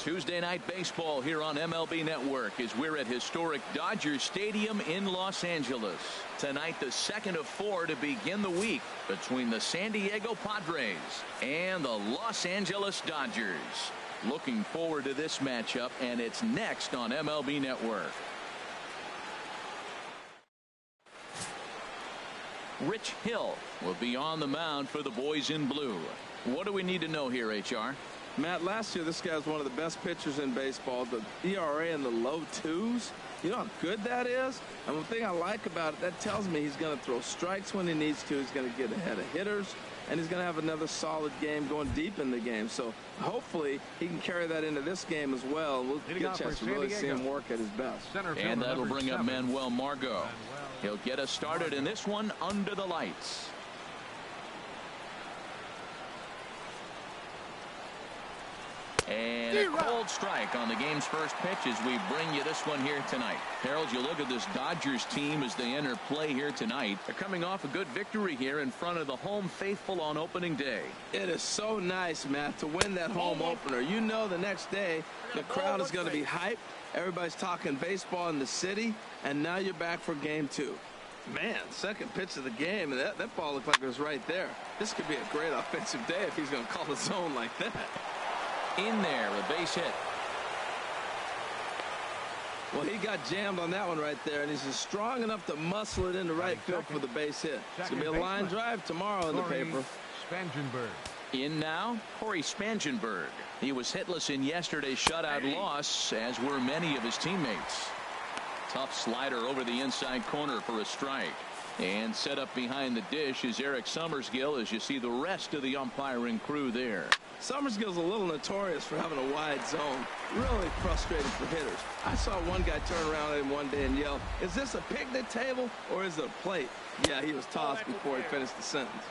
Tuesday night baseball here on MLB Network as we're at historic Dodger Stadium in Los Angeles. Tonight, the second of 4 to begin the week between the San Diego Padres and the Los Angeles Dodgers. Looking forward to this matchup, and it's next on MLB Network. Rich Hill will be on the mound for the boys in blue. What do we need to know here, HR? Matt, last year this guy was one of the best pitchers in baseball. The ERA in the low 2s. You know how good that is? And the thing I like about it, that tells me he's going to throw strikes when he needs to. He's going to get ahead of hitters, and he's going to have another solid game going deep in the game. So hopefully he can carry that into this game as well. We'll get a chance to really see him work at his best. And that'll bring up Manuel Margot. He'll get us started in this one under the lights. And a cold strike on the game's first pitch as we bring you this one here tonight. Harold, you look at this Dodgers team as they enter play here tonight. They're coming off a good victory here in front of the home faithful on opening day. It is so nice, Matt, to win that home opener. You know the next day the crowd is going to be hyped. Everybody's talking baseball in the city, and now you're back for game 2. Man, second pitch of the game, and that ball looked like it was right there. This could be a great offensive day if he's going to call the zone like that. In there, a base hit. Well, he got jammed on that one right there, and he's just strong enough to muscle it into right field for the base hit. It's going to be a line drive tomorrow in the paper. In now, Corey Spangenberg. He was hitless in yesterday's shutout loss, as were many of his teammates. Tough slider over the inside corner for a strike. And set up behind the dish is Eric Summersgill as you see the rest of the umpiring crew there. Summersgill's a little notorious for having a wide zone. Really frustrating for hitters. I saw one guy turn around at him one day and yell, "Is this a picnic table or is it a plate?" Yeah, he was tossed before he finished the sentence.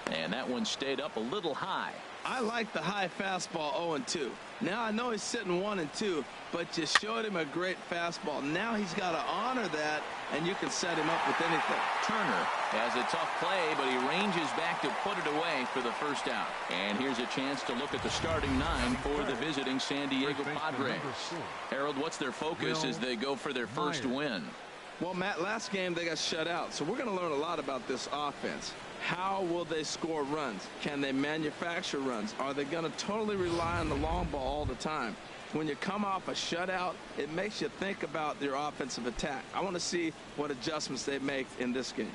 And that one stayed up a little high. I like the high fastball 0-2. Now I know he's sitting 1-2, but you showed him a great fastball. Now he's got to honor that, and you can set him up with anything. Turner has a tough play, but he ranges back to put it away for the first out. And here's a chance to look at the starting 9 for the visiting San Diego Padres. Harold, what's their focus as they go for their first win? Well, Matt, last game they got shut out, so we're going to learn a lot about this offense. How will they score runs? Can they manufacture runs? Are they going to totally rely on the long ball all the time? When you come off a shutout, it makes you think about your offensive attack. I want to see what adjustments they make in this game.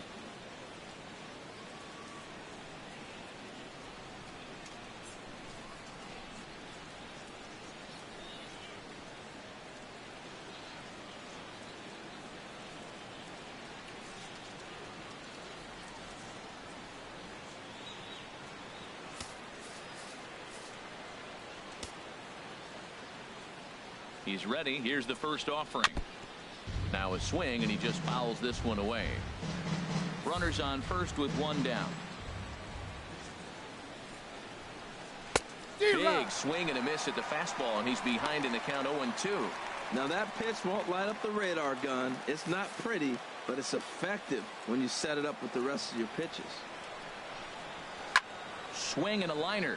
He's ready. Here's the first offering. Now a swing, and he just fouls this one away. Runners on first with one down. Big swing and a miss at the fastball, and he's behind in the count 0-2. Now that pitch won't light up the radar gun. It's not pretty, but it's effective when you set it up with the rest of your pitches. Swing and a liner,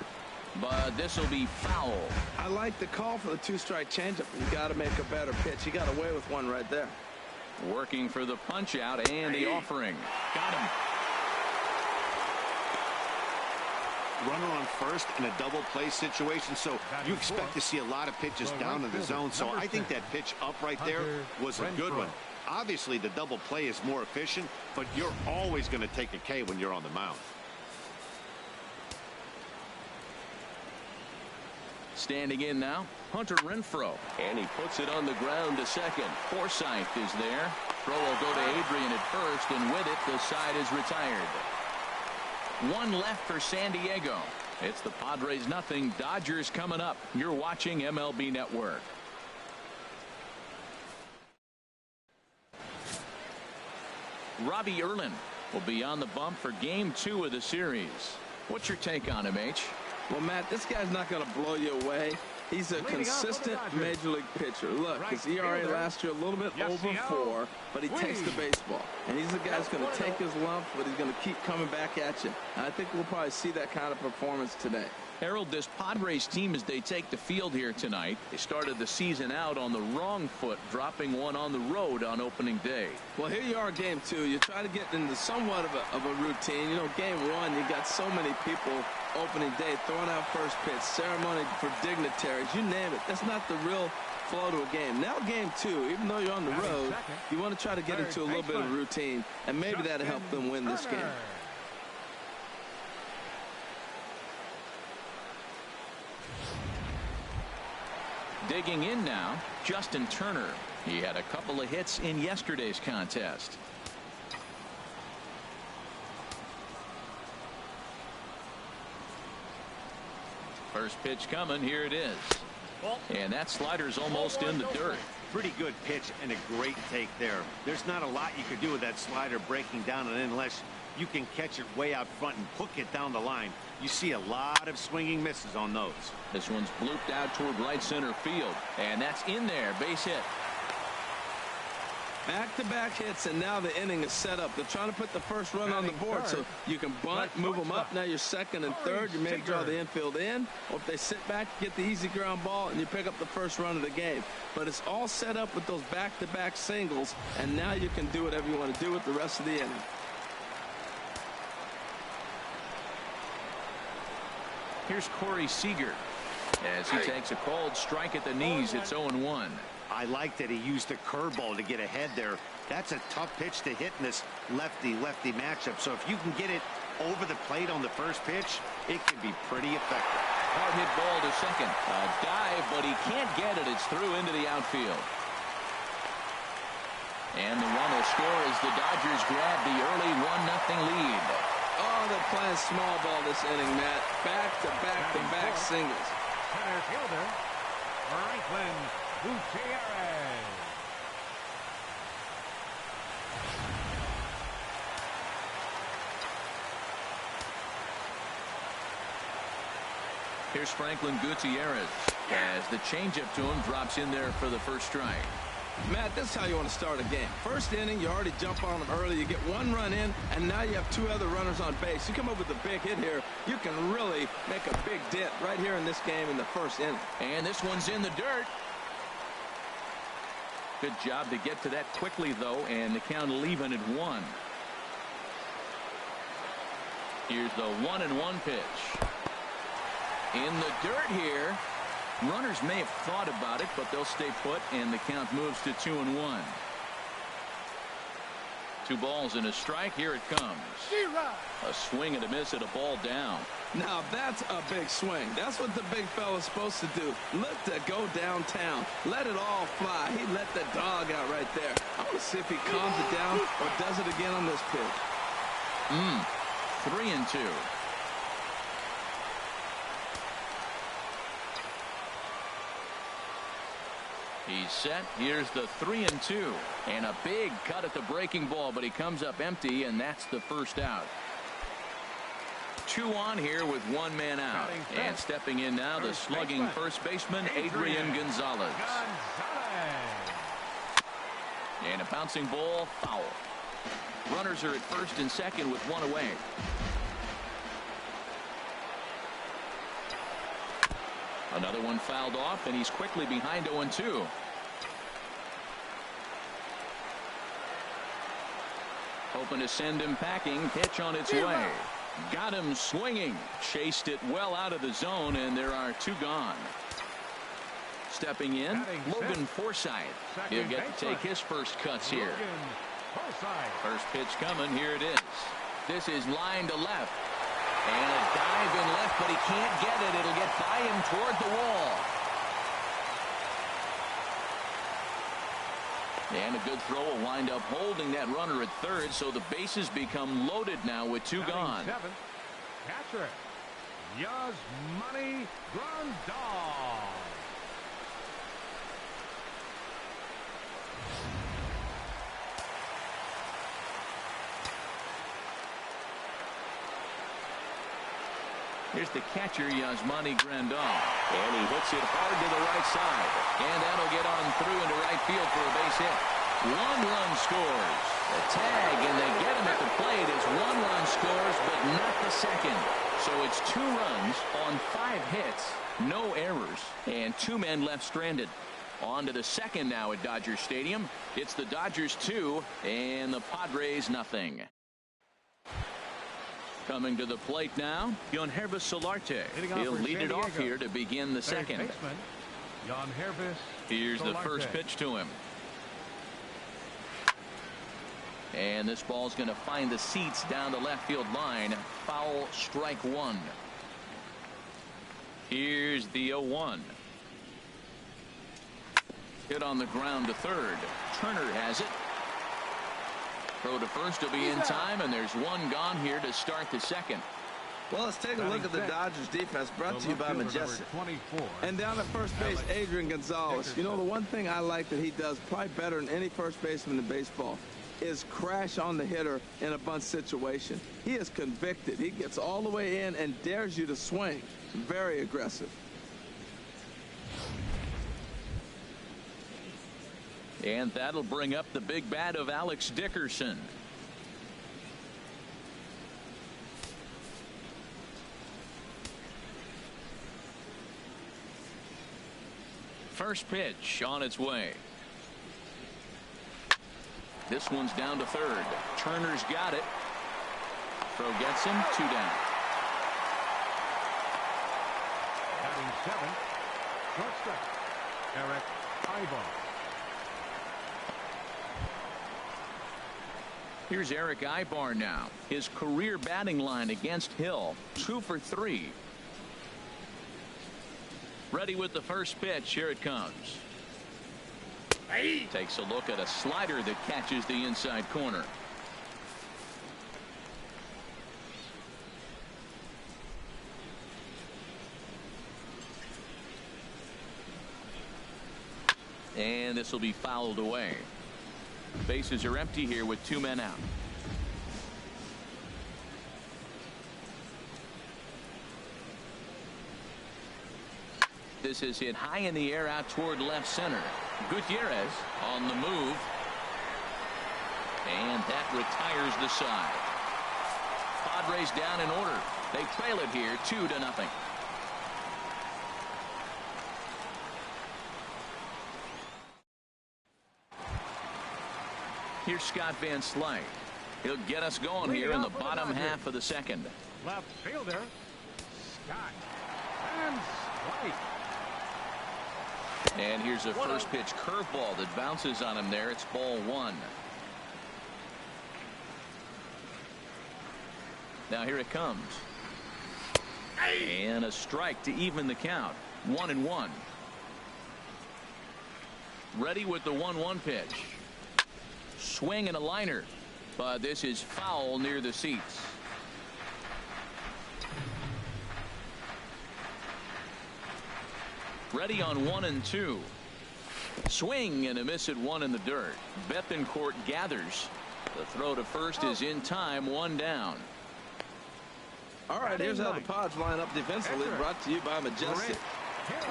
but this will be foul. I like the call for the 2-strike changeup. You got to make a better pitch. He got away with one right there. Working for the punch out and the offering. Got him. Runner on first in a double play situation, so you expect to see a lot of pitches down in the zone. So I think that pitch up right there was a good one. Obviously the double play is more efficient, but you're always going to take a K when you're on the mound. Standing in now, Hunter Renfroe, and he puts it on the ground to second. Forsythe is there. Throw will go to Adrian at first, and with it the side is retired. One left for San Diego. It's the Padres 0, Dodgers coming up. You're watching MLB Network. Robbie Erlin will be on the bump for game 2 of the series. What's your take on him, H? Well, Matt, this guy's not going to blow you away. He's a consistent major league pitcher. Look, his ERA last year a little bit over 4, but he takes the baseball. And he's the guy that's going to take his lumps, but he's going to keep coming back at you. And I think we'll probably see that kind of performance today. Harold, this Padres team, as they take the field here tonight, they started the season out on the wrong foot, dropping one on the road on opening day. Well, here you are, game 2. You try to get into somewhat of a routine. You know, game 1, you got so many people opening day throwing out first pitch, ceremony for dignitaries, you name it. That's not the real flow to a game. Now game 2, even though you're on the road, you want to try to get into a little bit of routine, and maybe that'll help them win this game. Digging in now, Justin Turner. He had a couple of hits in yesterday's contest. First pitch coming. Here it is. And that slider's almost in the dirt. Pretty good pitch and a great take there. There's not a lot you could do with that slider breaking down and in unless you can catch it way out front and hook it down the line. You see a lot of swinging misses on those. This one's blooped out toward right center field, and that's in there. Base hit. Back-to-back hits, and now the inning is set up. They're trying to put the first run on the board, so you can bunt, move them up. Now you're second and third. You may draw the infield in, or if they sit back, get the easy ground ball, and you pick up the first run of the game. But it's all set up with those back-to-back singles, and now you can do whatever you want to do with the rest of the inning. Here's Corey Seager as he takes a cold strike at the knees. It's 0-1. I like that he used a curveball to get ahead there. That's a tough pitch to hit in this lefty-lefty matchup. So if you can get it over the plate on the first pitch, it can be pretty effective. Hard hit ball to second. A dive, but he can't get it. It's through into the outfield. And the run will score as the Dodgers grab the early 1-0 lead. Oh, they're playing small ball this inning, Matt. Back-to-back singles. Center fielder, Franklin Gutierrez. Here's Franklin Gutierrez as the changeup to him drops in there for the first strike. Matt, this is how you want to start a game. First inning, you already jump on them early. You get one run in, and now you have two other runners on base. You come up with a big hit here, you can really make a big dent right here in this game in the first inning. And this one's in the dirt. Good job to get to that quickly, though, and the count leaving at 1. Here's the 1-1 pitch. In the dirt here. Runners may have thought about it, but they'll stay put, and the count moves to 2-1. 2 balls and a strike. Here it comes. A swing and a miss at a ball down. Now that's a big swing. That's what the big fella's supposed to do. Let that go downtown. Let it all fly. He let the dog out right there. I want to see if he calms it down or does it again on this pitch. 3-2. He's set. Here's the 3-2. And a big cut at the breaking ball, but he comes up empty, and that's the first out. 2 on here with 1 man out. And stepping in now, the slugging first baseman, Adrian Gonzalez. And a bouncing ball, foul. Runners are at first and second with 1 away. Another one fouled off, and he's quickly behind 0-2. Hoping to send him packing. Pitch on its way. Got him swinging. Chased it well out of the zone, and there are 2 gone. Stepping in, Logan Forsythe. He'll get to take his first cuts here. First pitch coming. Here it is. This is line to left. And a dive in left, but he can't get it. It'll get by him toward the wall. And a good throw will wind up holding that runner at third, so the bases become loaded now with 2 gone. Catcher, Yasmani Grandal. Here's the catcher, Yasmani Grandal. And he hits it hard to the right side. And that'll get on through into right field for a base hit. 1 run scores. The tag, and they get him at the plate as 1 run scores, but not the second. So it's 2 runs on 5 hits, no errors, and 2 men left stranded. On to the second now at Dodger Stadium. It's the Dodgers 2 and the Padres nothing. Coming to the plate now, Yonhervis Solarte. He'll lead it off here to begin the second. Here's the first pitch to him. And this ball's going to find the seats down the left field line. Foul, strike 1. Here's the 0-1. Hit on the ground to third. Turner has it. Throw to first will be in time, and there's 1 gone here to start the second. Well, let's take a look at the Dodgers defense, brought to you by Majestic. And down at first base, Adrian Gonzalez. You know, the one thing I like that he does probably better than any first baseman in baseball is crash on the hitter in a bunt situation. He is convicted. He gets all the way in and dares you to swing. Very aggressive. And that'll bring up the big bat of Alex Dickerson. First pitch on its way. This one's down to third. Turner's got it. Throw gets him. 2 down. Batting 7th, shortstop, Eric Ibar. Here's Eric Ibar now. His career batting line against Hill, 2 for 3. Ready with the first pitch. Here it comes. Takes a look at a slider that catches the inside corner. And this will be fouled away. Bases are empty here with 2 men out. This is hit high in the air out toward left center. Gutierrez on the move. And that retires the side. Padres down in order. They trail it here 2-0. Here's Scott Van Slyke. He'll get us going here in the bottom half of the second. Left fielder, Scott Van Slyke. And here's a first pitch curveball that bounces on him there. It's ball 1. Now here it comes. And a strike to even the count. 1-1. Ready with the 1-1 pitch. Swing and a liner. But this is foul near the seats. Ready on 1-2. Swing and a miss at 1 in the dirt. Bethencourt gathers. The throw to first is in time. 1 down. All right, here's how the Pods line up defensively, brought to you by Majestic.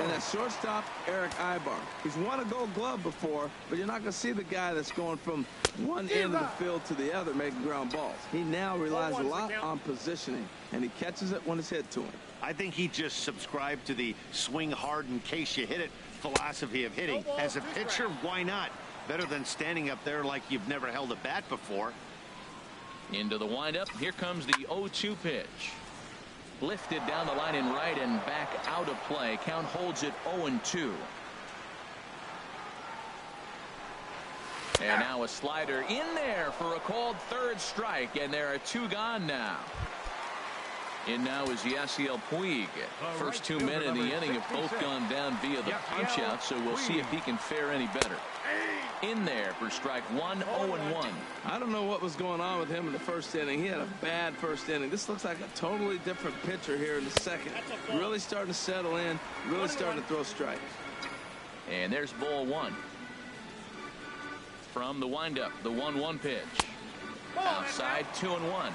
And at shortstop, Eric Ibar. He's won a Gold Glove before, but you're not going to see the guy that's going from one end of the field to the other making ground balls. He now relies a lot on positioning, and he catches it when it's hit to him. I think he just subscribed to the swing hard in case you hit it philosophy of hitting. As a pitcher, why not? Better than standing up there like you've never held a bat before. Into the windup. Here comes the 0-2 pitch. Lifted down the line in right and back out of play. Count holds it 0-2. And now a slider in there for a called third strike, and there are 2 gone now. In now is Yasiel Puig. First 2 men in the inning have both gone down via the punch out, so we'll see if he can fare any better. In there for strike 1, 0-1. I don't know what was going on with him in the first inning. He had a bad first inning. This looks like a totally different pitcher here in the second. Really starting to settle in, really starting to throw strikes. And there's ball 1. From the windup, the 1-1 pitch. Outside, 2-1.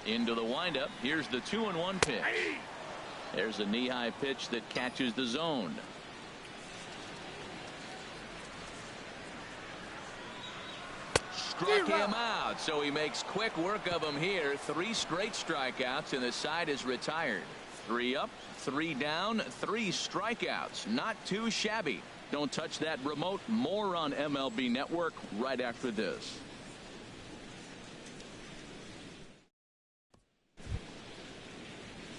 Into the windup. Here's the 2-1 pitch. There's a knee-high pitch that catches the zone. struck him out, so he makes quick work of him here. 3 straight strikeouts, and the side is retired. 3 up, 3 down, 3 strikeouts. Not too shabby. Don't touch that remote. More on MLB Network right after this.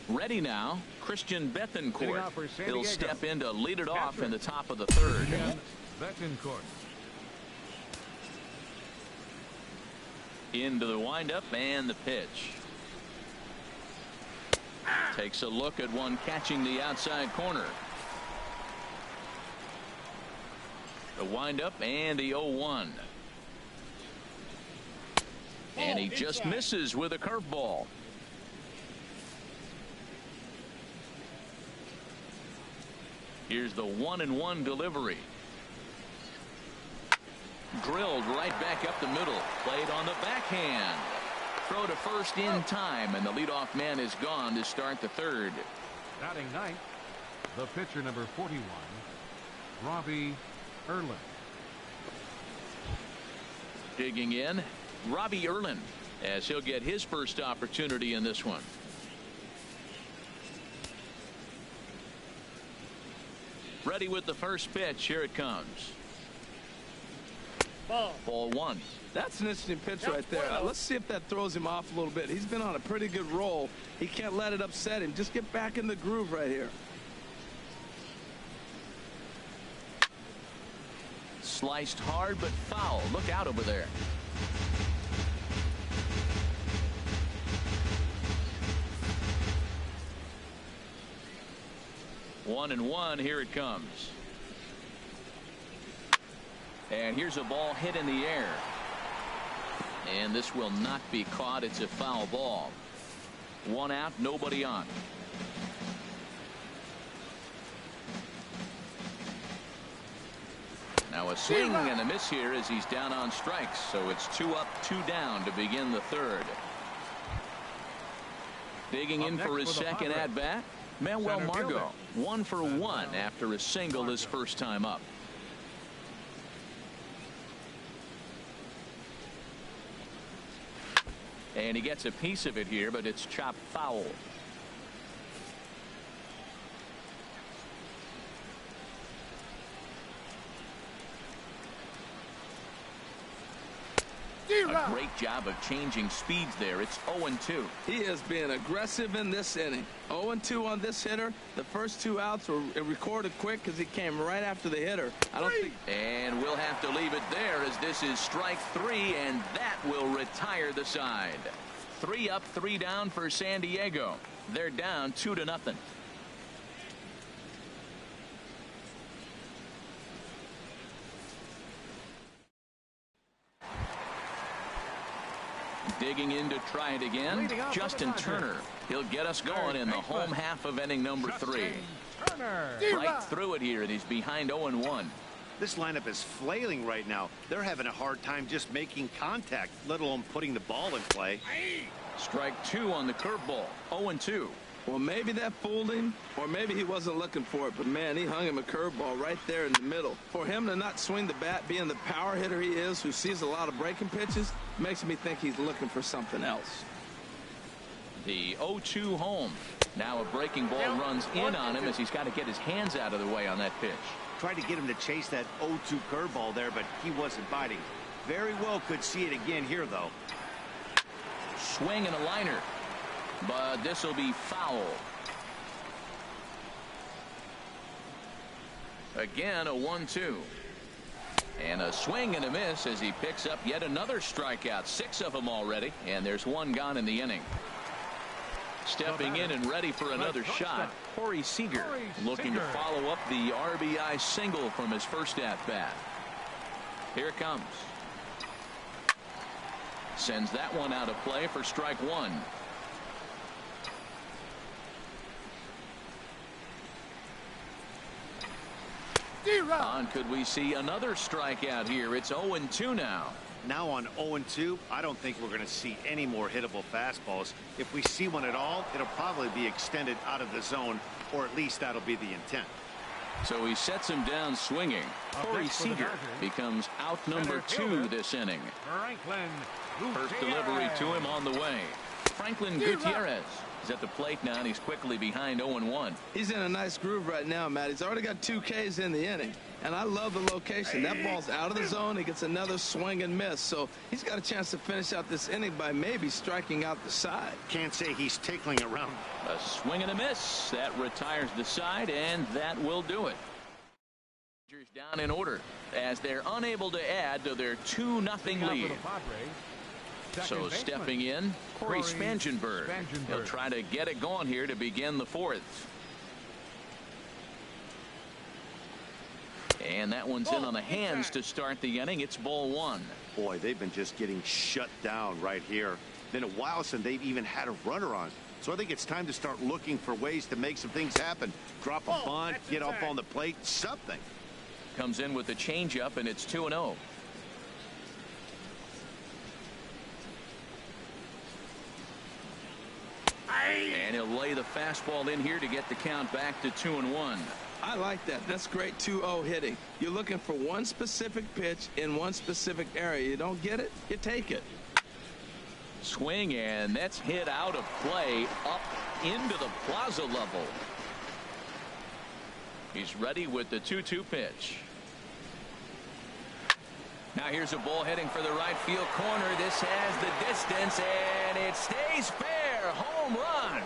Ready now, Christian Bethancourt. He'll step in to lead it off in the top of the 3rd. Bethancourt. Into the windup and the pitch. Takes a look at one catching the outside corner. The windup and the 0-1. And he just misses with a curveball. Here's the 1-1 delivery. Drilled right back up the middle. Played on the backhand. Throw to first in time, and the leadoff man is gone to start the 3rd. Batting 9th, the pitcher number 41, Robbie Erlin. Digging in, Robbie Erlin, as he'll get his first opportunity in this one. Ready with the first pitch. Here it comes. Ball 1. That's an interesting pitch right there. Let's see if that throws him off a little bit. He's been on a pretty good roll. He can't let it upset him. Just get back in the groove right here. Sliced hard but foul. Look out over there. One and one. Here it comes. And here's a ball hit in the air. And this will not be caught. It's a foul ball. 1 out, nobody on. Now a swing and a miss here as he's down on strikes. So it's 2 up, 2 down to begin the 3rd. Digging in for his second at bat, Manuel Margot. 1 for 1 after a single his first time up. And he gets a piece of it here, but it's chopped foul. A great job of changing speeds there. It's 0-2. He is being aggressive in this inning. 0-2 on this hitter. The first 2 outs were recorded quick because he came right after the hitter. I don't think. And we'll have to leave it there as this is strike 3, and that will retire the side. 3 up, 3 down for San Diego. They're down 2-0. Digging in to try it again, Justin Turner. He'll get us going in the home half of inning number 3. Right through it here, and he's behind 0-1. This lineup is flailing right now. They're having a hard time just making contact, let alone putting the ball in play. Strike 2 on the curveball. 0-2. Well, maybe that fooled him, or maybe he wasn't looking for it, but man, he hung him a curveball right there in the middle. For him to not swing the bat, being the power hitter he is, who sees a lot of breaking pitches, makes me think he's looking for something else. The 0-2 home. Now a breaking ball runs in on him as he's got to get his hands out of the way on that pitch. Tried to get him to chase that 0-2 curveball there, but he wasn't biting. Very well could see it again here, though. Swing and a liner. But this will be foul. Again, a 1-2. And a swing and a miss as he picks up yet another strikeout. 6 of them already, and there's 1 gone in the inning. Stepping in and ready for another shot, Corey Seager, looking to follow up the RBI single from his first at-bat. Here it comes. Sends that one out of play for strike 1. On could we see another strikeout here? It's 0-2 now. Now on 0-2, I don't think we're going to see any more hittable fastballs. If we see one at all, it'll probably be extended out of the zone, or at least that'll be the intent. So he sets him down swinging. Corey Seager becomes out number 2 this inning. First delivery to him on the way. Franklin Gutierrez is at the plate now, and he's quickly behind 0-1. He's in a nice groove right now, Matt. He's already got 2 Ks in the inning, and I love the location. That ball's out of the zone. He gets another swing and miss, so he's got a chance to finish out this inning by maybe striking out the side. Can't say he's tickling around. A swing and a miss. That retires the side, and that will do it. Down in order as they're unable to add to their 2-0 lead. So stepping in, Corey Spangenberg. He'll try to get it going here to begin the 4th. And that one's in on the hands to start the inning. It's ball 1. Boy, they've been just getting shut down right here. Been a while since they've even had a runner on. So I think it's time to start looking for ways to make some things happen. Drop a bunt, get up on the plate, something. Comes in with the changeup, and it's 2-0. And he'll lay the fastball in here to get the count back to 2-1. I like that. That's great 2-0 hitting. You're looking for one specific pitch in one specific area. You don't get it, you take it. Swing, and that's hit out of play up into the plaza level. He's ready with the 2-2 pitch. Now here's a ball heading for the right field corner. This has the distance, and it stays fair. Home run.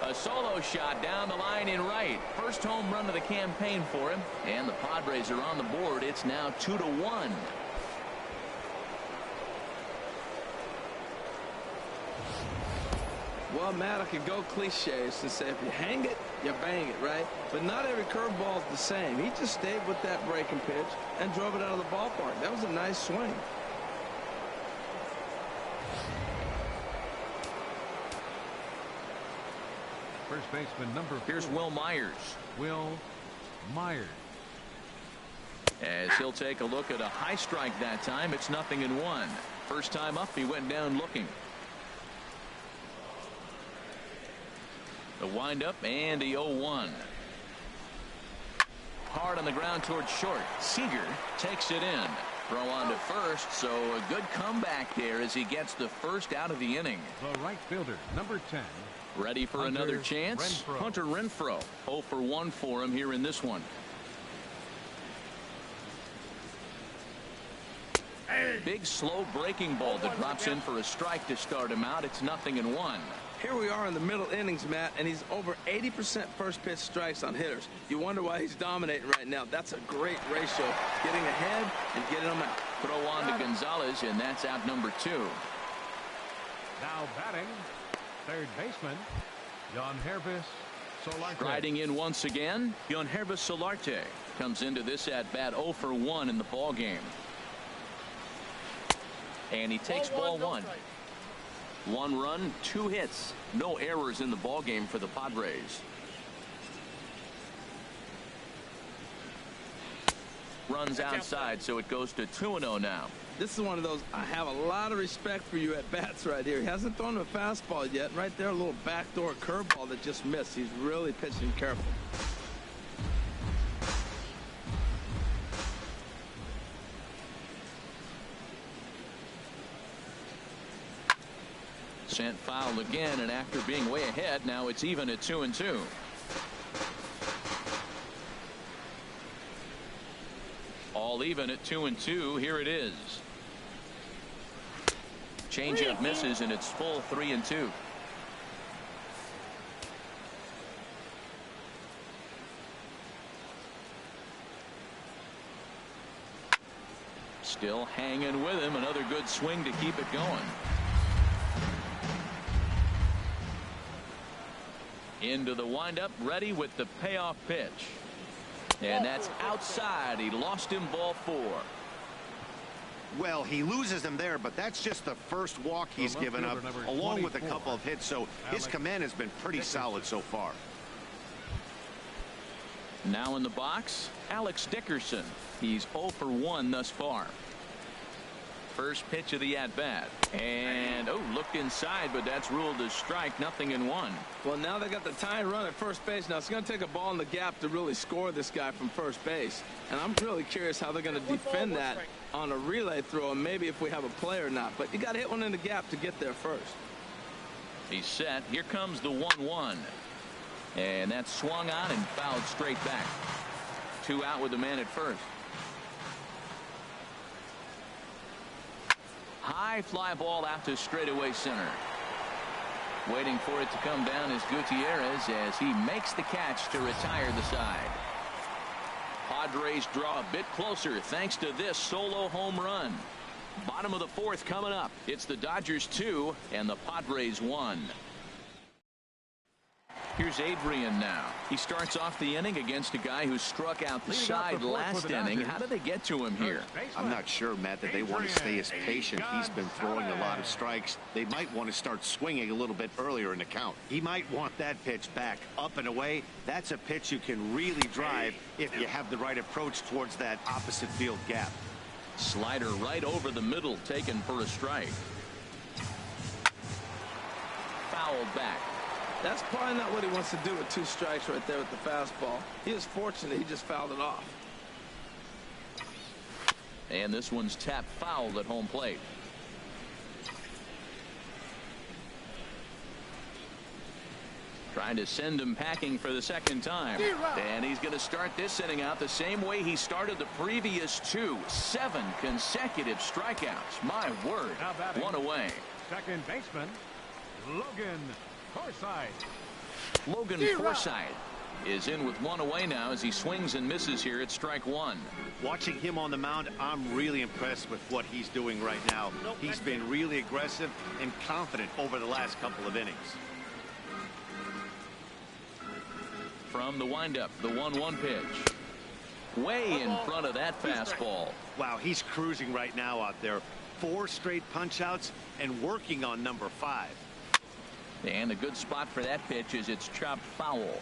A solo shot down the line in right. First home run of the campaign for him, and the Padres are on the board. It's now 2-1. Well, Matt, I could go cliches and say if you hang it, you bang it, right? But not every curveball is the same. He just stayed with that breaking pitch and drove it out of the ballpark. That was a nice swing. First baseman number 4. Here's Will Myers. Will Myers. As he'll take a look at a high strike that time. It's 0-1. First time up, he went down looking. The windup and the 0-1. Hard on the ground towards short. Seager takes it in. Throw on to first, so a good comeback there as he gets the first out of the inning. The right fielder, number 10. Ready for another chance? Renfroe. Hunter Renfroe. 0 for 1 for him here in this one. Big slow breaking ball that drops in for a strike to start him out. It's 0-1. Here we are in the middle innings, Matt, and he's over 80% first pitch strikes on hitters. You wonder why he's dominating right now. That's a great ratio. Getting ahead and getting them out. Throw on to Gonzalez, and that's out number 2. Now batting, third baseman, Yangervis Solarte. Riding in once again, Yangervis Solarte comes into this at bat 0 for 1 in the ball game. And he takes ball 1. 1 run, 2 hits, no errors in the ball game for the Padres. Runs outside, so it goes to 2-0 now. This is one of those, I have a lot of respect for you at bats right here. He hasn't thrown a fastball yet. Right there, a little backdoor curveball that just missed. He's really pitching careful. Sent foul again, and after being way ahead, now it's even at 2-2. All even at 2-2. Here it is. Changeup misses, and it's full 3-2. Still hanging with him. Another good swing to keep it going. Into the windup, ready with the payoff pitch. And that's outside. He lost him, ball 4. Well, he loses him there, but that's just the first walk he's given up, along with a couple of hits, so his command has been pretty solid so far. Now in the box, Alex Dickerson. He's 0 for 1 thus far. First pitch of the at-bat. And, oh, looked inside, but that's ruled as strike. 0-1. Well, now they got the tying run at first base. Now it's going to take a ball in the gap to really score this guy from first base. And I'm really curious how they're going to defend that on a relay throw, and maybe if we have a play or not. But you got to hit one in the gap to get there first. He's set. Here comes the 1-1. And that's swung on and fouled straight back. 2 out with the man at first. High fly ball out to straightaway center. Waiting for it to come down is Gutierrez as he makes the catch to retire the side. Padres draw a bit closer thanks to this solo home run. Bottom of the 4th coming up. It's the Dodgers 2 and the Padres 1. Here's Adrian now. He starts off the inning against a guy who struck out the side last inning. How did they get to him here? I'm not sure, Matt, that they want to stay as patient. He's been throwing a lot of strikes. They might want to start swinging a little bit earlier in the count. He might want that pitch back up and away. That's a pitch you can really drive if you have the right approach towards that opposite field gap. Slider right over the middle, taken for a strike. Fouled back. That's probably not what he wants to do with 2 strikes right there with the fastball. He is fortunate he just fouled it off. And this one's tapped foul at home plate. Trying to send him packing for the 2nd time. And he's going to start this inning out the same way he started the previous 2. 7 consecutive strikeouts. My word. 1 away. Second baseman, Logan Forsythe. Logan Forsythe is in with 1 away now as he swings and misses here at strike 1. Watching him on the mound, I'm really impressed with what he's doing right now. He's been really aggressive and confident over the last couple of innings. From the windup, the 1-1 pitch. Way in front of that fastball. Wow, he's cruising right now out there. 4 straight punch outs and working on number 5. And a good spot for that pitch is it's chopped foul.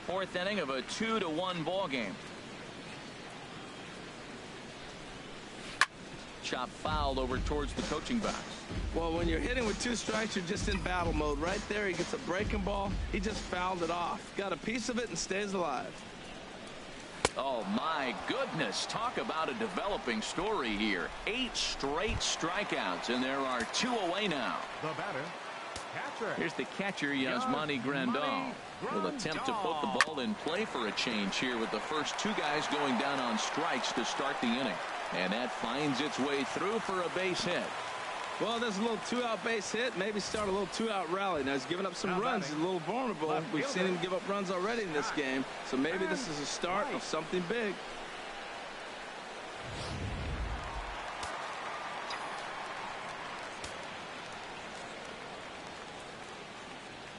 4th inning of a 2-1 ball game. Chopped foul over towards the coaching box. Well, when you're hitting with 2 strikes, you're just in battle mode. Right there, he gets a breaking ball. He just fouled it off. Got a piece of it and stays alive. Oh, my goodness. Talk about a developing story here. 8 straight strikeouts, and there are 2 away now. The batter, catcher. Here's the catcher, Yasmani Grandal. Will attempt to put the ball in play for a change here with the first 2 guys going down on strikes to start the inning. And that finds its way through for a base hit. Well, there's a little 2-out base hit. Maybe start a little 2-out rally. Now he's giving up some runs. He's a little vulnerable. We've seen him give up runs already in this game. So maybe this is a start of something big.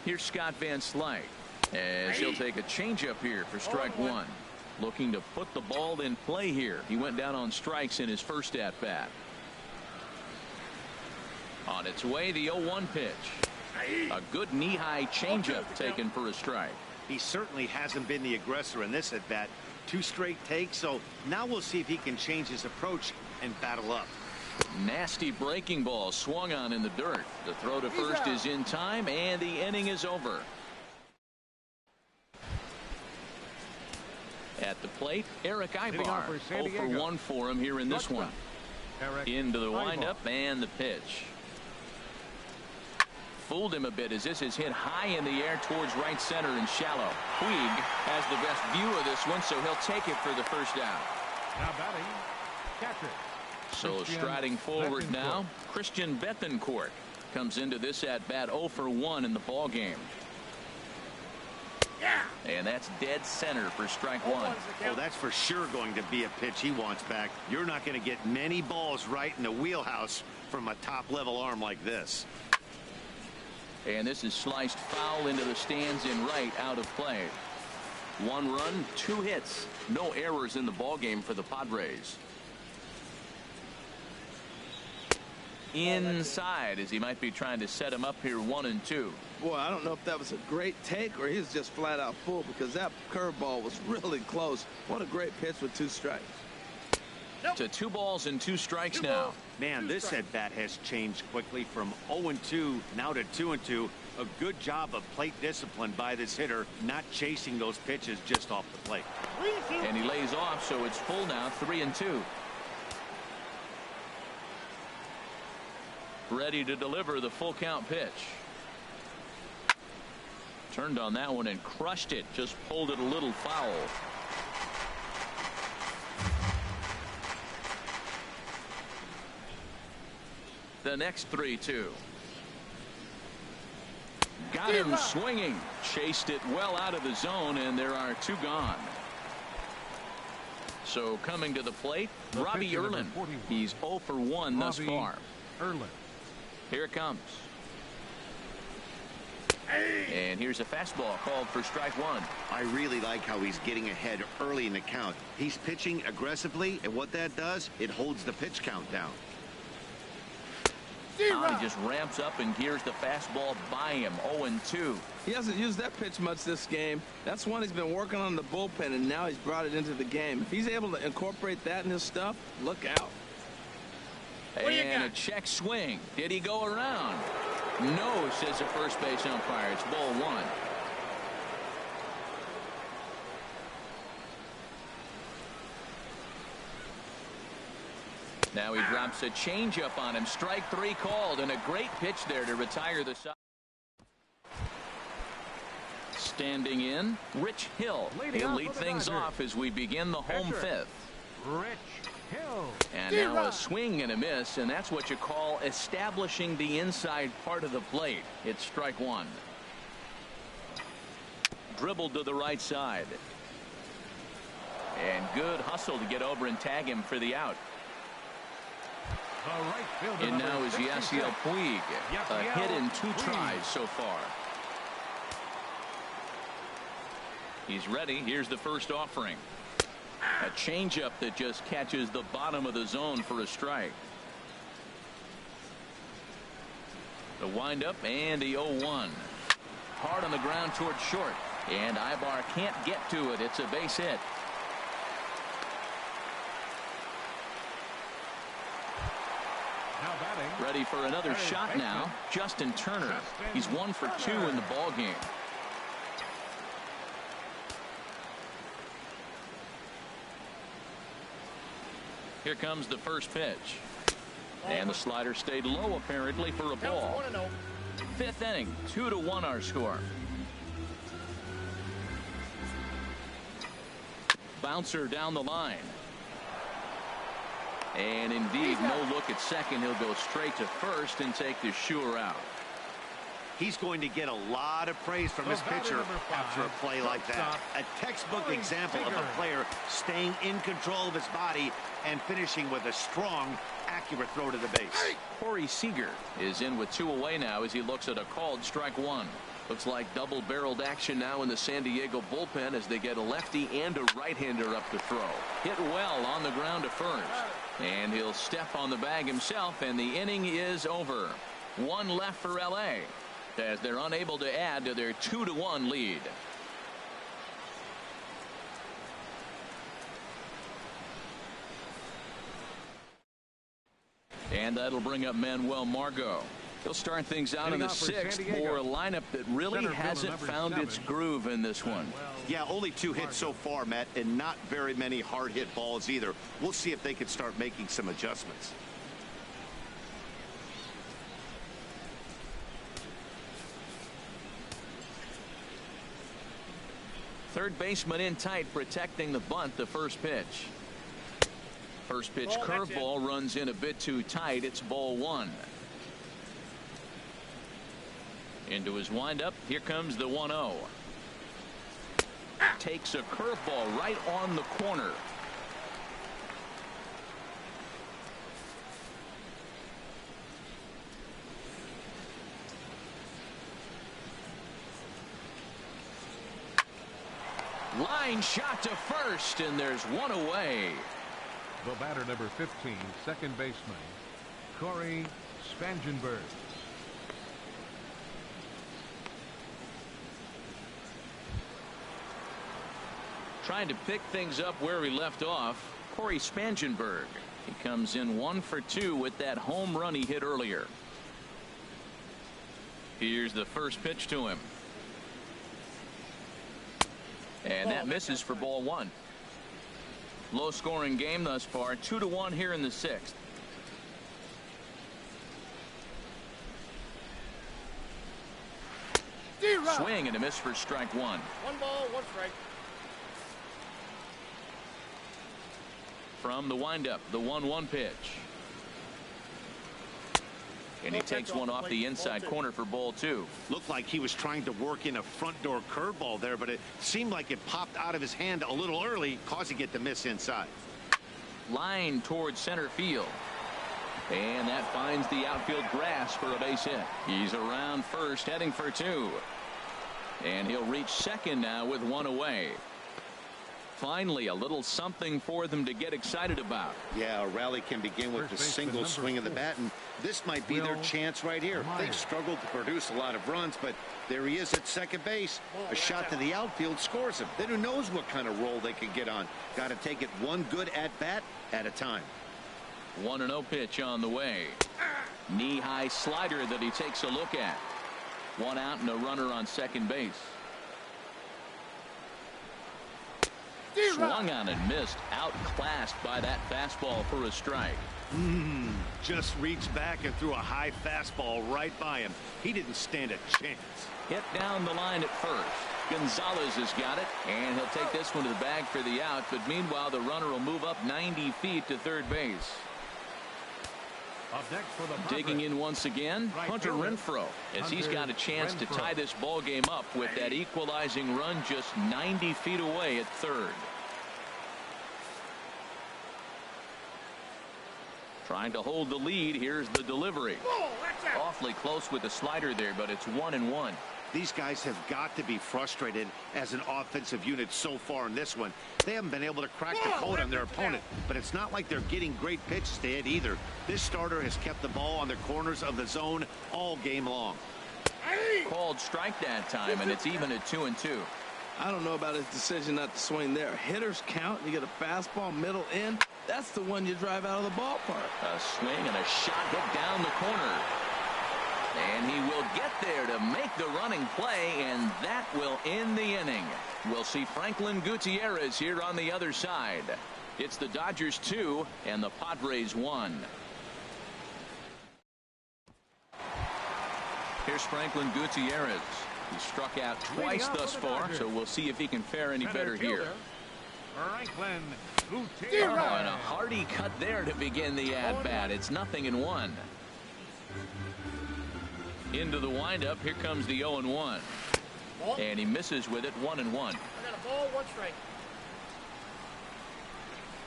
Here's Scott Van Slyke as he'll take a changeup here for strike 1. Looking to put the ball in play here. He went down on strikes in his first at bat. On its way, the 0-1 pitch. A good knee-high changeup taken for a strike. He certainly hasn't been the aggressor in this at bat. 2 straight takes, so now we'll see if he can change his approach and battle up. Nasty breaking ball swung on in the dirt. The throw to first is in time, and the inning is over. At the plate, Eric Ibar. 0 for 1 for him here in this one. Into the windup and the pitch. Fooled him a bit as this is hit high in the air towards right center and shallow. Puig has the best view of this one, so he'll take it for the first down. Now batting, catcher. So striding forward now, Christian Bethancourt comes into this at bat 0 for 1 in the ball game. And that's dead center for strike 1. Oh, that's for sure going to be a pitch he wants back. You're not going to get many balls right in the wheelhouse from a top level arm like this. And this is sliced foul into the stands in right, out of play. 1 run, 2 hits, no errors in the ball game for the Padres. Inside as he might be trying to set him up here 1-2. Boy, I don't know if that was a great take or he was just flat out full because that curveball was really close. What a great pitch with 2 strikes. To 2 balls and 2 strikes now. Man, this at bat has changed quickly from 0-2 now to 2-2. A good job of plate discipline by this hitter, not chasing those pitches just off the plate. And he lays off, so it's full now, 3-2. Ready to deliver the full count pitch. Turned on that one and crushed it. Just pulled it a little foul. The next 3-2. Got him swinging. Chased it well out of the zone, and there are 2 gone. So coming to the plate, Robbie Erlin. He's 0 for 1 thus far. Erlin. Here it comes. And here's a fastball called for strike 1. I really like how he's getting ahead early in the count. He's pitching aggressively, and what that does, it holds the pitch count down. He just ramps up and gears the fastball by him. 0-2. He hasn't used that pitch much this game. That's one he's been working on in the bullpen, and now he's brought it into the game. If he's able to incorporate that in his stuff, look out. And a check swing. Did he go around? No, says the first base umpire. It's ball 1. Now he drops a changeup on him. Strike 3 called, and a great pitch there to retire the side. Standing in, Rich Hill. He'll lead things off as we begin the home 5th. Rich Hill. And now a swing and a miss, and that's what you call establishing the inside part of the plate. It's strike 1. Dribbled to the right side. And good hustle to get over and tag him for the out. And now is Yasiel Puig. A hit in 2 tries so far. He's ready. Here's the first offering. A changeup that just catches the bottom of the zone for a strike. The windup and the 0-1. Hard on the ground towards short. And Ibar can't get to it. It's a base hit. Ready for another shot now. Justin Turner. He's 1 for 2 in the ball game. Here comes the first pitch. And the slider stayed low apparently for a ball. 5th inning, 2-1 our score. Bouncer down the line. And indeed, no look at second. He'll go straight to first and take the sure out. He's going to get a lot of praise from his pitcher after a play like that. A textbook example of a player staying in control of his body and finishing with a strong, accurate throw to the base. Corey Seager is in with 2 away now as he looks at a called strike 1. Looks like double-barreled action now in the San Diego bullpen as they get a lefty and a right-hander up to throw. Hit well on the ground to first. And he'll step on the bag himself, and the inning is over. 1 left for L.A. as they're unable to add to their 2-1 lead. And that'll bring up Manuel Margot. He'll start things out in the 6th for a lineup that really hasn't found its groove in this one. Yeah, only 2 hits so far, Matt, and not very many hard hit balls either. We'll see if they can start making some adjustments. Third baseman in tight, protecting the bunt. The first pitch. First pitch curveball runs in a bit too tight. It's ball 1. Into his windup. Here comes the 1-0. Takes a curveball right on the corner. Line shot to first, and there's 1 away. The batter, number 15, second baseman, Corey Spangenberg. Trying to pick things up where we left off. Corey Spangenberg. He comes in 1 for 2 with that home run he hit earlier. Here's the first pitch to him. And that misses for ball 1. Low scoring game thus far, 2-1 here in the 6th. Swing and a miss for strike 1. 1 ball, 1 strike. From the windup, the 1-1 pitch. And he takes one off the inside corner for ball 2. Looked like he was trying to work in a front door curveball there, but it seemed like it popped out of his hand a little early, causing it to miss inside. Line towards center field. And that finds the outfield grass for a base hit. He's around first, heading for 2. And he'll reach second now with 1 away. Finally, a little something for them to get excited about. Yeah, a rally can begin with a single swing of the bat, and this might be their chance right here. They've struggled to produce a lot of runs, but there he is at second base. A shot to the outfield scores him. Then who knows what kind of roll they could get on. Got to take it one good at-bat at a time. 1-0 pitch on the way. Knee-high slider that he takes a look at. 1 out and a runner on second base. Swung on and missed. Outclassed by that fastball for a strike. Just reached back and threw a high fastball right by him. He didn't stand a chance. Hit down the line at first. Gonzalez has got it, and he'll take this one to the bag for the out. But meanwhile, the runner will move up 90 feet to third base. Up next for the Digging in once again, Hunter Renfroe, as he's got a chance to tie this ball game up with that equalizing run just 90 feet away at third. Trying to hold the lead. Here's the delivery. Awfully close with the slider there, but it's 1-1. These guys have got to be frustrated as an offensive unit so far in this one. They haven't been able to crack the code on their opponent, but it's not like they're getting great pitches to hit either. This starter has kept the ball on the corners of the zone all game long. Called strike that time, and it's even at 2-2. I don't know about his decision not to swing there. Hitters count. You get a fastball middle in. That's the one you drive out of the ballpark. A swing and a shot hit down the corner. And he will get there to make the running play, and that will end the inning. We'll see Franklin Gutierrez here on the other side. It's the Dodgers 2 and the Padres 1. Here's Franklin Gutierrez. He struck out twice thus far, so we'll see if he can fare any better here. Franklin Oh, Gutierrez. and a hearty cut there to begin the at-bat. It's 0-1. Into the windup. Here comes the 0-1. And he misses with it. 1-1. I got a ball, 1 strike.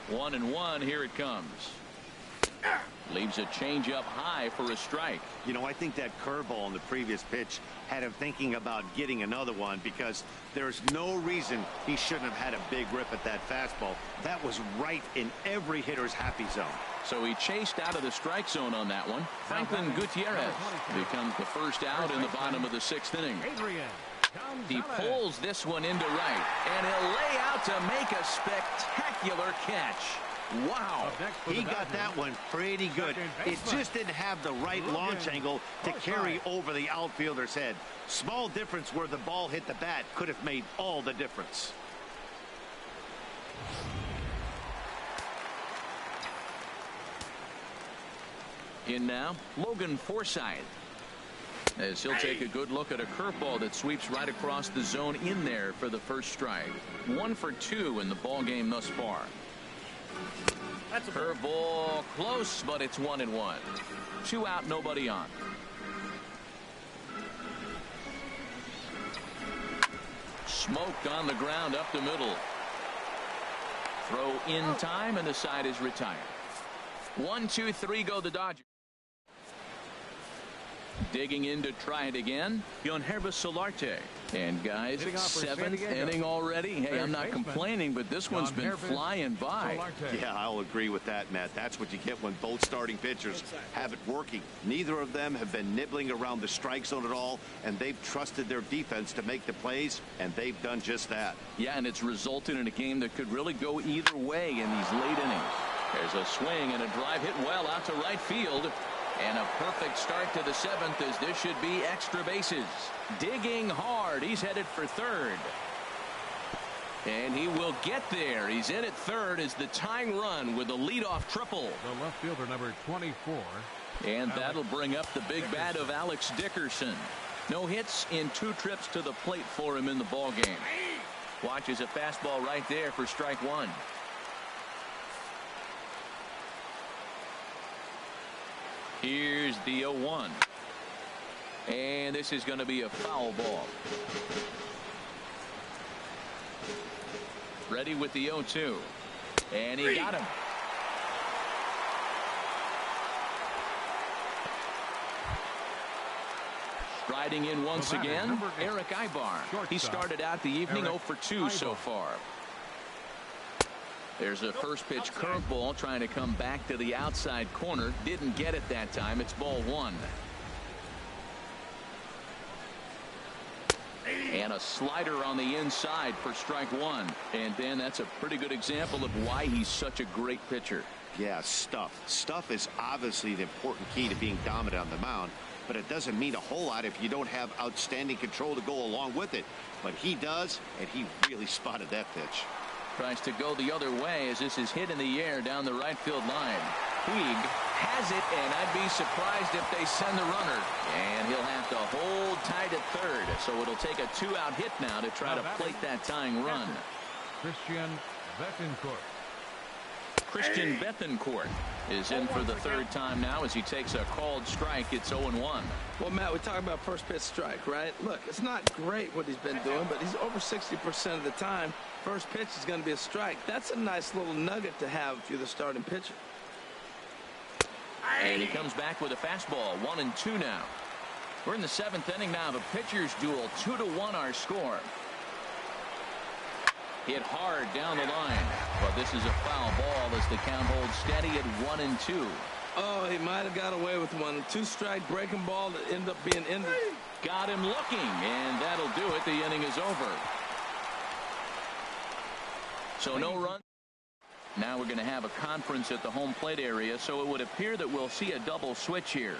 1-1. Here it comes. Leaves a changeup high for a strike. You know, I think that curveball in the previous pitch had him thinking about getting another one, because there's no reason he shouldn't have had a big rip at that fastball. That was right in every hitter's happy zone. So he chased out of the strike zone on that one. Franklin Gutierrez becomes the first out in the bottom of the 6th inning. Adrian He Gonzalez. pulls this one into right, and he'll lay out to make a spectacular catch. Wow. Up next for He the got Dodgers, that one pretty good. second It baseman. just didn't have the right launch angle to carry over the outfielder's head. Small difference where the ball hit the bat could have made all the difference. In now, Logan Forsythe, as he'll take a good look at a curveball that sweeps right across the zone in there for the first strike. 1 for 2 in the ball game thus far. That's a ball. Curveball close, but it's 1-1. 2 out, nobody on. Smoked on the ground up the middle. Throw in time, and the side is retired. 1, 2, 3 go the Dodgers. Digging in to try it again, Yonhervis Solarte. And guys, Hitting off for San 7th Diego. inning already. Hey, Third I'm not baseman, complaining, but this one's been Yonhervis flying by. Solarte. Yeah, I'll agree with that, Matt. That's what you get when both starting pitchers have it working. Neither of them have been nibbling around the strike zone at all, and they've trusted their defense to make the plays, and they've done just that. Yeah, and it's resulted in a game that could really go either way in these late innings. There's a swing and a drive hit well out to right field. And a perfect start to the 7th, as this should be extra bases. Digging hard. He's headed for third. And he will get there. He's in at third as the tying run with a leadoff triple. The left fielder, number 24. And that'll bring up the big bat of Alex Dickerson. No hits in 2 trips to the plate for him in the ballgame. Watches a fastball right there for strike 1. Here's the 0-1. And this is going to be a foul ball. Ready with the 0-2. And he got him. Striding in once again, Eric Ibar. He started out the evening 0 for 2 so far. There's a first pitch curveball trying to come back to the outside corner. Didn't get it that time. It's ball 1. And a slider on the inside for strike 1. And then that's a pretty good example of why he's such a great pitcher. Yeah, stuff. Stuff is obviously the important key to being dominant on the mound, but it doesn't mean a whole lot if you don't have outstanding control to go along with it. But he does, and he really spotted that pitch. Tries to go the other way as this is hit in the air down the right field line. Puig has it, and I'd be surprised if they send the runner. And he'll have to hold tight at third. So it'll take a 2-out hit now to try to plate that tying run. Christian Betancourt. Christian Betancourt is in for the 3rd time now as he takes a called strike. It's 0-1. Well, Matt, we talk about first pitch strike, right? Look, it's not great what he's been doing, but he's over 60% of the time. First pitch is going to be a strike. That's a nice little nugget to have if you're the starting pitcher. And he comes back with a fastball. 1-2 now. We're in the 7th inning now of a pitcher's duel. 2-1 our score. Hit hard down the line, but this is a foul ball as the count holds steady at 1-2. Oh, he might have got away with one. 2-strike breaking ball that ended up being ended. Got him looking, and that'll do it. The inning is over. So no run. Now we're going to have a conference at the home plate area, so it would appear that we'll see a double switch here.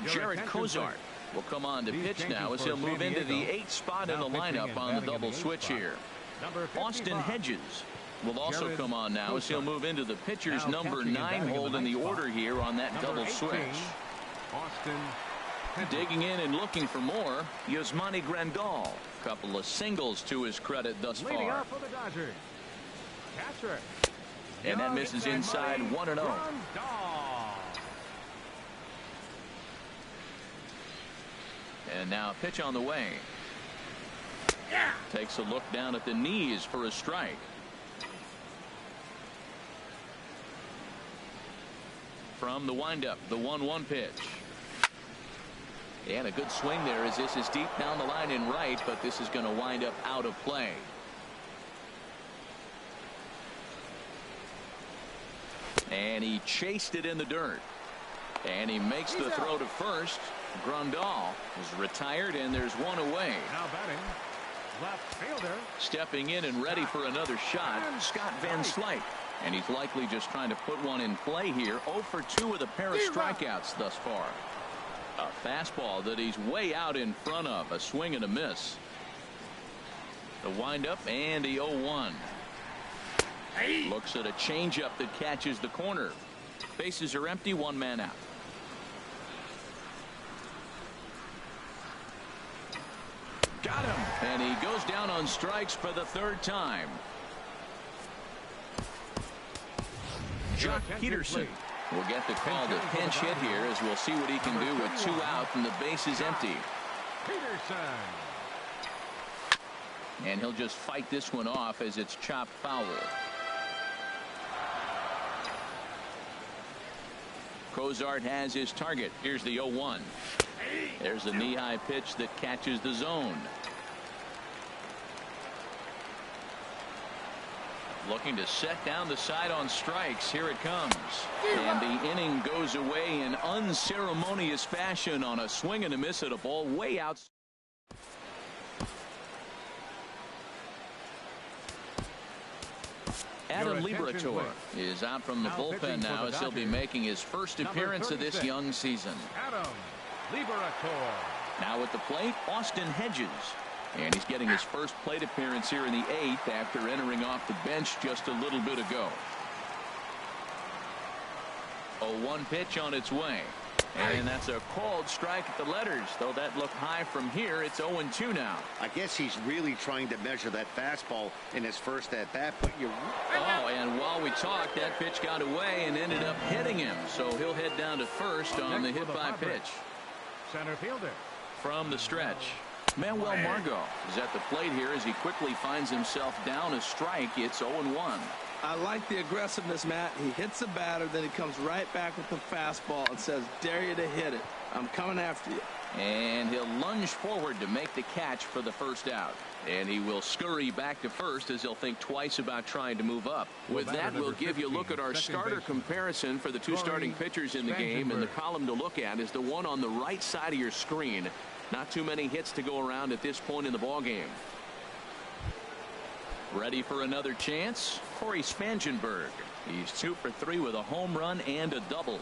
Jared Cozart will come on to pitch now as he'll move into the 8th spot in the lineup on the double switch here. Austin Hedges will also come on now as he'll move into the pitcher's number 9 hold in the order here on that double switch. Digging in and looking for more, Yasmani Grandal. Couple of singles to his credit thus far. And that misses inside 1-0. And now a pitch on the way. Takes a look down at the knees for a strike. From the windup, the 1-1 pitch. And a good swing there as this is deep down the line in right, but this is going to wind up out of play. And he chased it in the dirt. And he makes the throw to first. Grandal is retired, and there's one away. Now batting, left fielder. Stepping in and ready for another shot, Scott Van Slyke. And he's likely just trying to put one in play here. 0 for 2 with a pair of strikeouts thus far. A fastball that he's way out in front of. A swing and a miss. The windup and the 0-1. Looks at a changeup that catches the corner. Bases are empty, 1 man out. Got him. And he goes down on strikes for the 3rd time. Jock Peterson will get the call to pinch hit here as we'll see what he can do with 2 out and the base is empty. Peterson. And he'll just fight this one off as it's chopped foul. Cozart has his target. Here's the 0-1. There's a knee-high pitch that catches the zone. Looking to set down the side on strikes. Here it comes. And the inning goes away in unceremonious fashion on a swing and a miss at a ball way out. Adam Liberatore is out from the bullpen now as he'll be making his first appearance of this young season. Adam Liberatore. Now at the plate, Austin Hedges. And he's getting his first plate appearance here in the 8th after entering off the bench just a little bit ago. A 1 pitch on its way. And that's a called strike at the letters, though that looked high from here. It's 0-2 now. I guess he's really trying to measure that fastball in his first at bat, but you're... Oh, and while we talked, that pitch got away and ended up hitting him. So he'll head down to first on the hit by pitch. Center fielder. From the stretch, Manuel Margot is at the plate here as he quickly finds himself down a strike. It's 0-1. I like the aggressiveness, Matt. He hits the batter, then he comes right back with the fastball and says, dare you to hit it. I'm coming after you. And he'll lunge forward to make the catch for the first out. And he will scurry back to first as he'll think twice about trying to move up. With that, we'll give you a look at our starter comparison for the two starting pitchers in the game. And the column to look at is the one on the right side of your screen. Not too many hits to go around at this point in the ballgame. Ready for another chance? Corey Spangenberg. He's 2 for 3 with a home run and a double.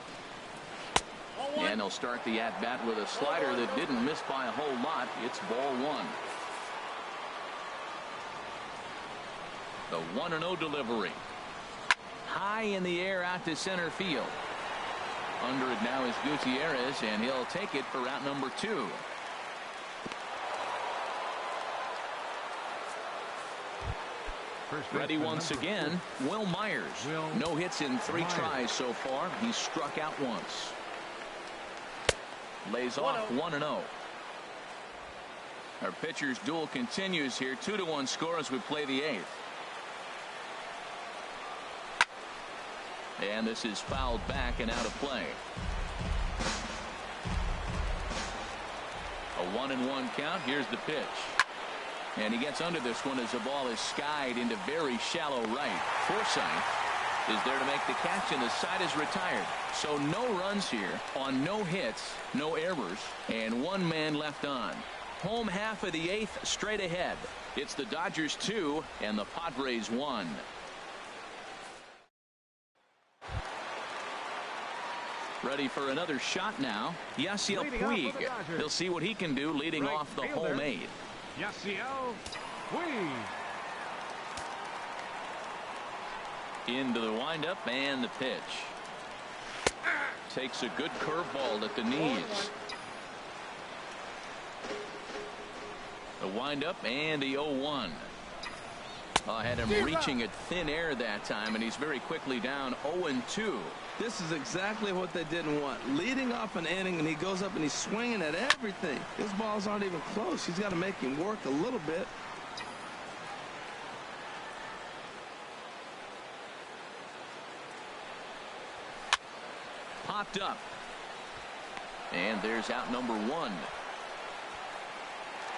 And he'll start the at-bat with a slider that didn't miss by a whole lot. It's ball 1. The 1-0 delivery. High in the air out to center field. Under it now is Gutierrez, and he'll take it for out number 2. Ready once again, Will Myers. No hits in 3 tries so far. He's struck out once. Lays off 1-0. Our pitcher's duel continues here. 2-1 score as we play the 8th. And this is fouled back and out of play. A 1-1 count. Here's the pitch. And he gets under this one as the ball is skied into very shallow right. Forsythe is there to make the catch, and the side is retired. So no runs here on no hits, no errors, and 1 man left on. Home half of the 8th straight ahead. It's the Dodgers 2 and the Padres 1. Ready for another shot now. Yasiel Puig. He'll see what he can do leading off the home 8. Yasiel Puig. Into the windup and the pitch. Takes a good curveball at the knees. The windup and the 0-1. I had him reaching at thin air that time, and he's very quickly down 0-2. This is exactly what they didn't want. Leading off an inning, and he goes up and he's swinging at everything. His balls aren't even close. He's got to make him work a little bit. Popped up. And there's out number 1.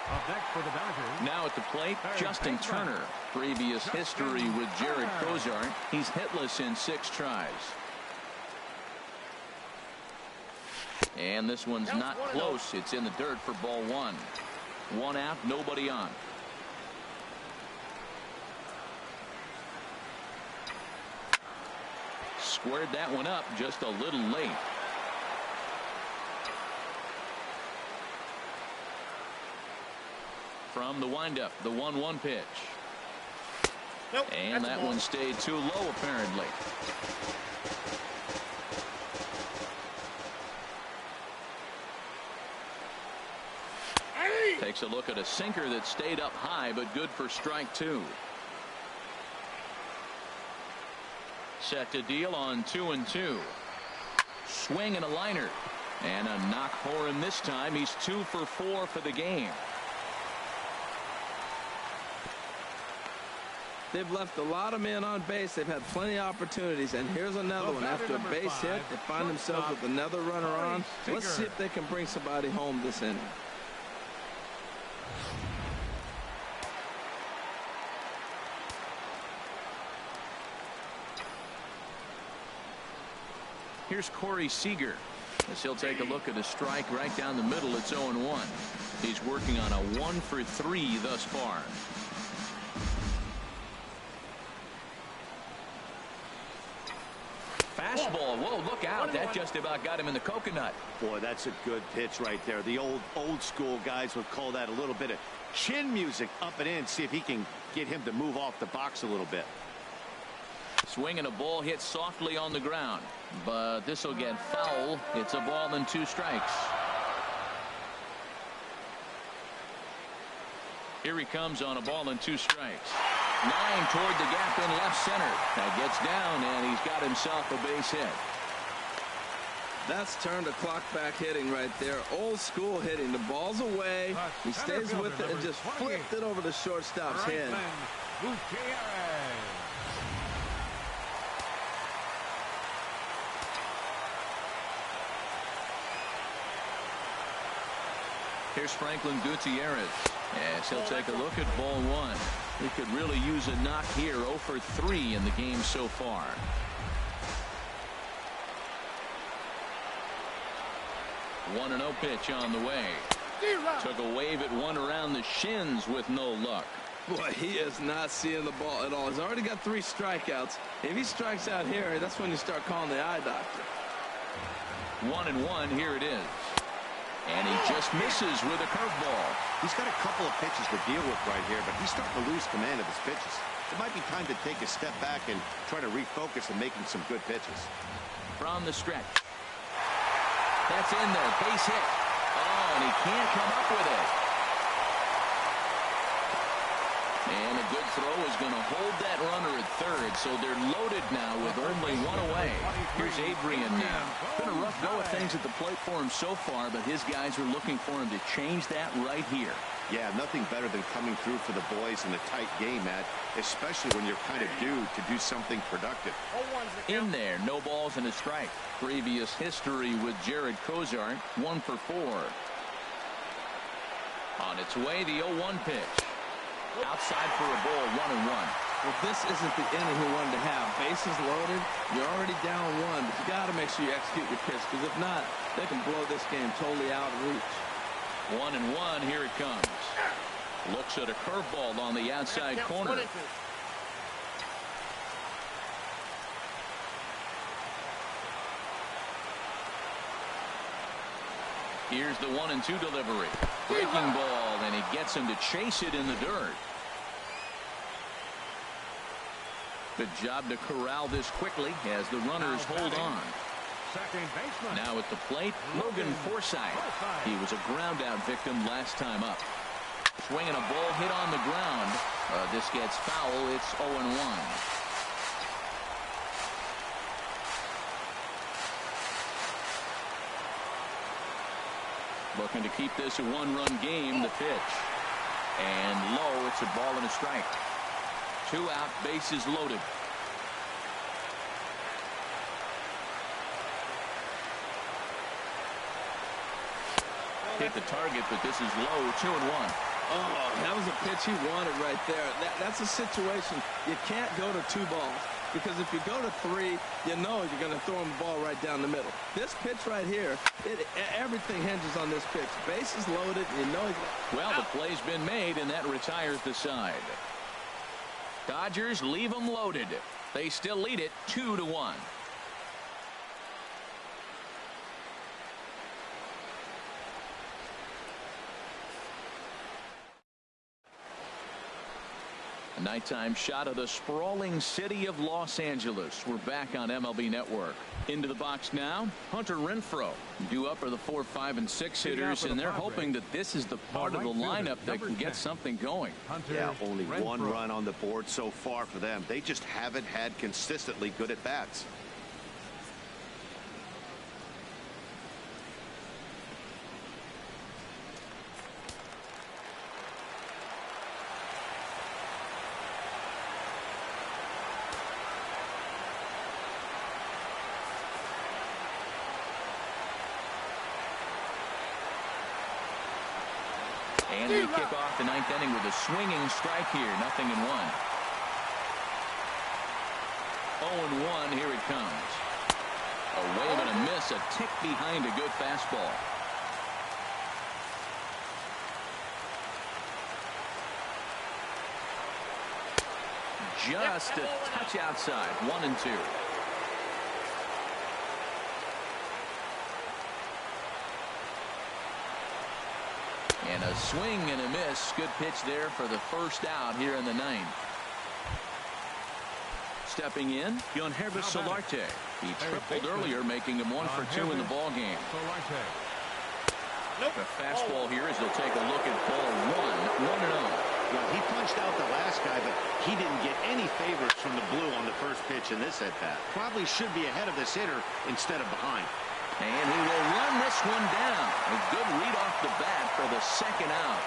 Up next for the Dodgers. Now at the plate, Justin Turner. Previous history with Jared Cozart. He's hitless in 6 tries. And this one's not close. It's in the dirt for ball 1. 1 out, nobody on. Squared that one up just a little late. From the windup, the 1-1 pitch. Nope, and that one stayed too low, apparently. Takes a look at a sinker that stayed up high, but good for strike 2. Set to deal on 2-2. Swing and a liner. And a knock for him this time. He's 2 for 4 for the game. They've left a lot of men on base. They've had plenty of opportunities. And here's another one. After a base hit, they find themselves with another runner on. Let's see if they can bring somebody home this inning. Here's Corey Seager, as he'll take a look at a strike right down the middle. It's 0-1. He's working on a 1-for-3 thus far. Fastball. Whoa, look out. That just about got him in the coconut. Boy, that's a good pitch right there. The old school guys would call that a little bit of chin music up and in. See if he can get him to move off the box a little bit. Swinging a ball hit softly on the ground, but this will get foul. It's a ball and 2 strikes. Here he comes on a ball and 2 strikes. Line toward the gap in left center. That gets down, and he's got himself a base hit. That's turned the clock back hitting right there. Old school hitting. The ball's away. He stays with it and just flipped it over the shortstop's head. Here's Franklin Gutierrez, as he'll take a look at ball 1. He could really use a knock here. 0-for-3 in the game so far. One 1-0 pitch on the way. Took a wave at one around the shins with no luck. Boy, he is not seeing the ball at all. He's already got 3 strikeouts. If he strikes out here, that's when you start calling the eye doctor. 1-1. Here it is. And he just misses with a curveball. He's got a couple of pitches to deal with right here, but he's starting to lose command of his pitches. It might be time to take a step back and try to refocus on making some good pitches. From the stretch. That's in there. Base hit. Oh, and he can't come up with it. And a good throw is going to hold that runner at third, so they're loaded now with only 1 away. Here's Adrian now. Been a rough go of things at the plate for him so far, but his guys are looking for him to change that right here. Yeah, nothing better than coming through for the boys in a tight game, Matt, especially when you're kind of due to do something productive. In there, no balls and a strike. Previous history with Jared Kozar, 1-for-4. On its way, the 0-1 pitch. Outside for a ball, 1-1. Well, this isn't the inning he wanted to have. Bases loaded. You're already down 1, but you got to make sure you execute your pitch, because if not, they can blow this game totally out of reach. 1-1. Here it comes. Looks at a curveball on the outside corner. Here's the 1-2 delivery. Breaking ball, and he gets him to chase it in the dirt. Good job to corral this quickly as the runners hold on. Now at the plate, Logan Forsythe. He was a ground-out victim last time up. Swinging a ball hit on the ground. This gets foul. It's 0-1. Looking to keep this a 1-run game. The pitch. And low. It's a ball and a strike. 2 out. Bases loaded. Hit the target, but this is low. 2-1. Oh, that was a pitch he wanted right there. That's a situation you can't go to 2 balls. Because if you go to 3, you know you're going to throw him the ball right down the middle. This pitch right here, everything hinges on this pitch. Bases loaded, you know he's... Well, the play's been made, and that retires the side. Dodgers leave them loaded. They still lead it 2-1. A nighttime shot of the sprawling city of Los Angeles. We're back on MLB Network. Into the box now, Hunter Renfroe. Due up are the 4, 5, and 6 hitters, and they're hoping that this is the part of the lineup that can get something going. Yeah, only 1 run on the board so far for them. They just haven't had consistently good at bats. And we kick off the ninth inning with a swinging strike here. 0-1. 0-1. Here it comes. A wave and a miss. A tick behind a good fastball. Just a touch outside. 1-2. And a swing and a miss. Good pitch there for the first out here in the ninth. Stepping in, Herbert Solarte. He tripled earlier, making him 1 for 2 in the ball game. Nope. The fastball here as they'll take a look at ball 1. 1-0. Well, he punched out the last guy, but he didn't get any favors from the blue on the first pitch in this at-bat. Probably should be ahead of this hitter instead of behind. And he will run this one down. A good read off the bat for the second out.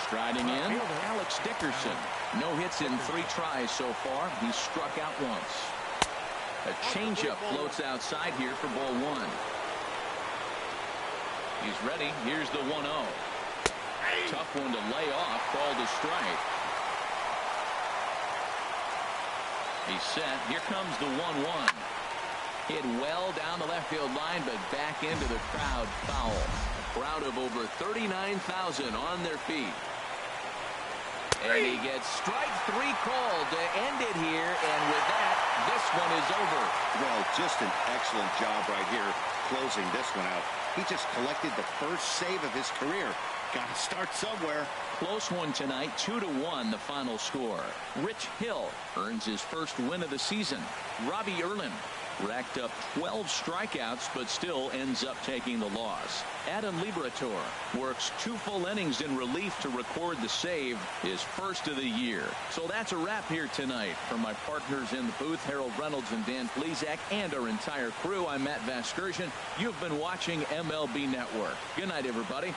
Striding in, Alex Dickerson. No hits in 3 tries so far. He's struck out once. A changeup floats outside here for ball 1. He's ready. Here's the 1-0. Tough one to lay off. Called a strike. He's set. Here comes the 1-1. Hit well down the left field line, but back into the crowd foul. A crowd of over 39,000 on their feet. And he gets strike 3 called to end it here. And with that, this one is over. Well, just an excellent job right here closing this one out. He just collected the first save of his career. Got to start somewhere. Close one tonight. 2-1 the final score. Rich Hill earns his first win of the season. Robbie Erlin racked up 12 strikeouts but still ends up taking the loss. Adam Liberatore works 2 full innings in relief to record the save, his first of the year. So that's a wrap here tonight. For my partners in the booth, Harold Reynolds and Dan Plesac, and our entire crew, I'm Matt Vasgersian. You've been watching MLB Network. Good night, everybody.